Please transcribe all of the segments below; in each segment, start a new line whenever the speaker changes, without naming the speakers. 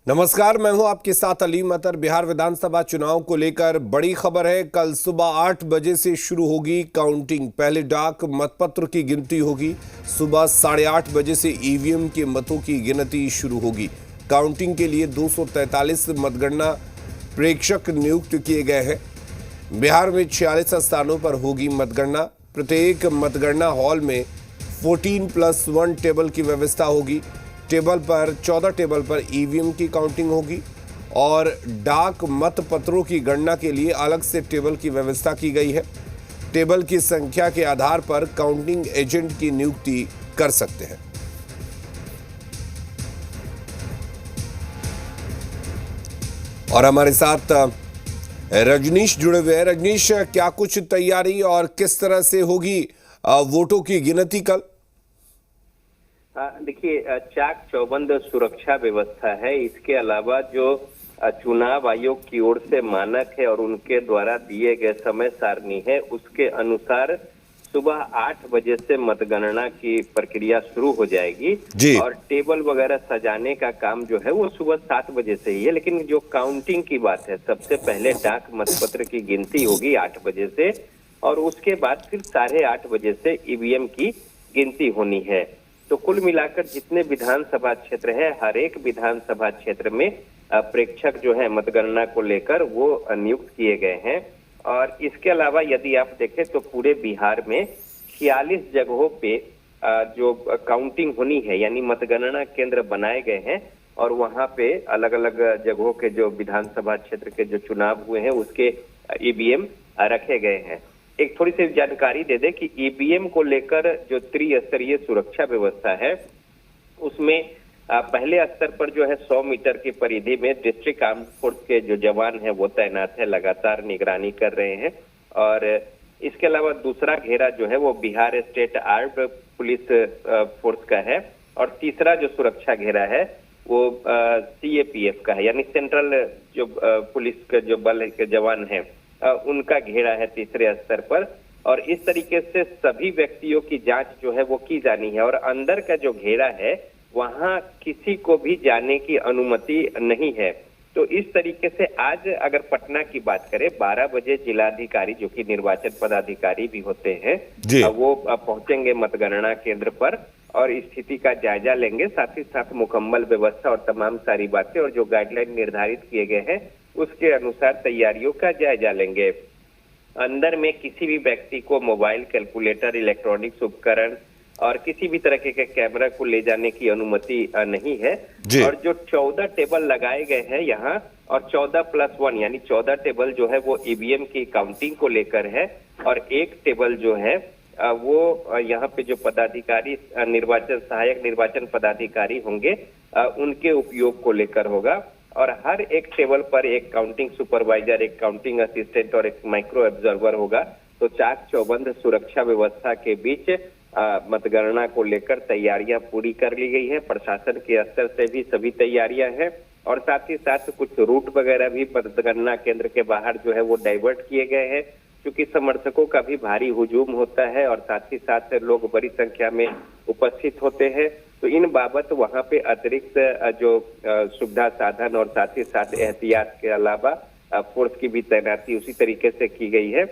नमस्कार, मैं हूं आपके साथ अली मतर। बिहार विधानसभा चुनाव को लेकर बड़ी खबर है। कल सुबह 8 बजे से शुरू होगी काउंटिंग। पहले डाक मतपत्र की गिनती होगी। सुबह 8:30 बजे से ईवीएम के मतों की गिनती शुरू होगी। काउंटिंग के लिए 243 मतगणना प्रेक्षक नियुक्त किए गए हैं। बिहार में 46 स्थानों पर होगी मतगणना। प्रत्येक मतगणना हॉल में 14+1 टेबल की व्यवस्था होगी। 14 टेबल पर ईवीएम की काउंटिंग होगी और डाक मत पत्रों की गणना के लिए अलग से टेबल की व्यवस्था की गई है। टेबल की संख्या के आधार पर काउंटिंग एजेंट की नियुक्ति कर सकते हैं। और हमारे साथ रजनीश जुड़े हुए हैं। रजनीश, क्या कुछ तैयारी और किस तरह से होगी वोटों की गिनती कल?
देखिए, चाक चौबंद सुरक्षा व्यवस्था है। इसके अलावा जो चुनाव आयोग की ओर से मानक है और उनके द्वारा दिए गए समय सारणी है, उसके अनुसार सुबह 8 बजे से मतगणना की प्रक्रिया शुरू हो जाएगी
जी।
और टेबल वगैरह सजाने का काम जो है वो सुबह 7 बजे से ही है। लेकिन जो काउंटिंग की बात है, सबसे पहले डाक मतपत्र की गिनती होगी 8 बजे से और उसके बाद फिर 8:30 बजे से ईवीएम की गिनती होनी है। तो कुल मिलाकर जितने विधानसभा क्षेत्र है, हर एक विधानसभा क्षेत्र में प्रेक्षक जो है मतगणना को लेकर वो नियुक्त किए गए हैं। और इसके अलावा यदि आप देखें तो पूरे बिहार में 46 जगहों पे जो काउंटिंग होनी है, यानी मतगणना केंद्र बनाए गए हैं और वहां पे अलग अलग जगहों के जो विधानसभा क्षेत्र के जो चुनाव हुए हैं उसके ईवीएम रखे गए हैं। एक थोड़ी सी जानकारी दे दे कि ईवीएम को लेकर जो त्रिस्तरीय सुरक्षा व्यवस्था है उसमें पहले स्तर पर जो है 100 मीटर की परिधि में डिस्ट्रिक्ट आर्म फोर्स के जो जवान हैं वो तैनात है, लगातार निगरानी कर रहे हैं। और इसके अलावा दूसरा घेरा जो है वो Bihar state armed police force का है और तीसरा जो सुरक्षा घेरा है वो सीएपीएफ का है, यानी सेंट्रल जो पुलिस के जो बल के जवान है उनका घेरा है तीसरे स्तर पर। और इस तरीके से सभी व्यक्तियों की जांच जो है वो की जानी है और अंदर का जो घेरा है वहां किसी को भी जाने की अनुमति नहीं है। तो इस तरीके से आज अगर पटना की बात करें, 12 बजे जिलाधिकारी जो कि निर्वाचन पदाधिकारी भी होते हैं वो पहुंचेंगे मतगणना केंद्र पर और स्थिति का जायजा लेंगे। साथ ही साथ मुकम्मल व्यवस्था और तमाम सारी बातें और जो गाइडलाइन निर्धारित किए गए हैं उसके अनुसार तैयारियों का जायजा लेंगे। अंदर में किसी भी व्यक्ति को मोबाइल, कैलकुलेटर, इलेक्ट्रॉनिक्स उपकरण और किसी भी तरह के कैमरा को ले जाने की अनुमति नहीं है। और जो 14 टेबल लगाए गए हैं यहाँ और 14+1 यानी 14 टेबल जो है वो ईवीएम की काउंटिंग को लेकर है और एक टेबल जो है वो यहाँ पे जो पदाधिकारी सहायक निर्वाचन पदाधिकारी होंगे उनके उपयोग को लेकर होगा। और हर एक टेबल पर एक काउंटिंग सुपरवाइजर, एक काउंटिंग असिस्टेंट और एक माइक्रो ऑब्जर्वर होगा। तो चाक चौबंद सुरक्षा व्यवस्था के बीच मतगणना को लेकर तैयारियां पूरी कर ली गई है। प्रशासन के स्तर से भी सभी तैयारियां हैं और साथ ही साथ कुछ रूट वगैरह भी मतगणना केंद्र के बाहर जो है वो डाइवर्ट किए गए हैं, क्योंकि समर्थकों का भी भारी हुजूम होता है और साथ ही साथ लोग बड़ी संख्या में उपस्थित होते हैं। तो इन बाबत वहां पे अतिरिक्त जो सुविधा साधन और साथ ही साथ एहतियात के अलावा फोर्स की भी तैनाती उसी तरीके से की गई है।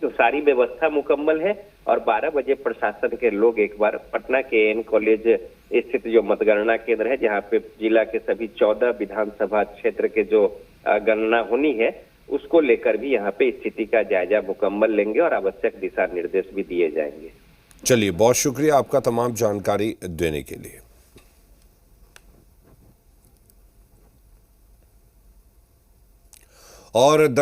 तो सारी व्यवस्था मुकम्मल है और 12 बजे प्रशासन के लोग एक बार पटना के एन कॉलेज स्थित जो मतगणना केंद्र है, जहाँ पे जिला के सभी 14 विधानसभा क्षेत्र के जो गणना होनी है उसको लेकर भी यहाँ पे स्थिति का जायजा मुकम्मल लेंगे और आवश्यक दिशा निर्देश भी दिए जाएंगे।
चलिए, बहुत शुक्रिया आपका तमाम जानकारी देने के लिए। और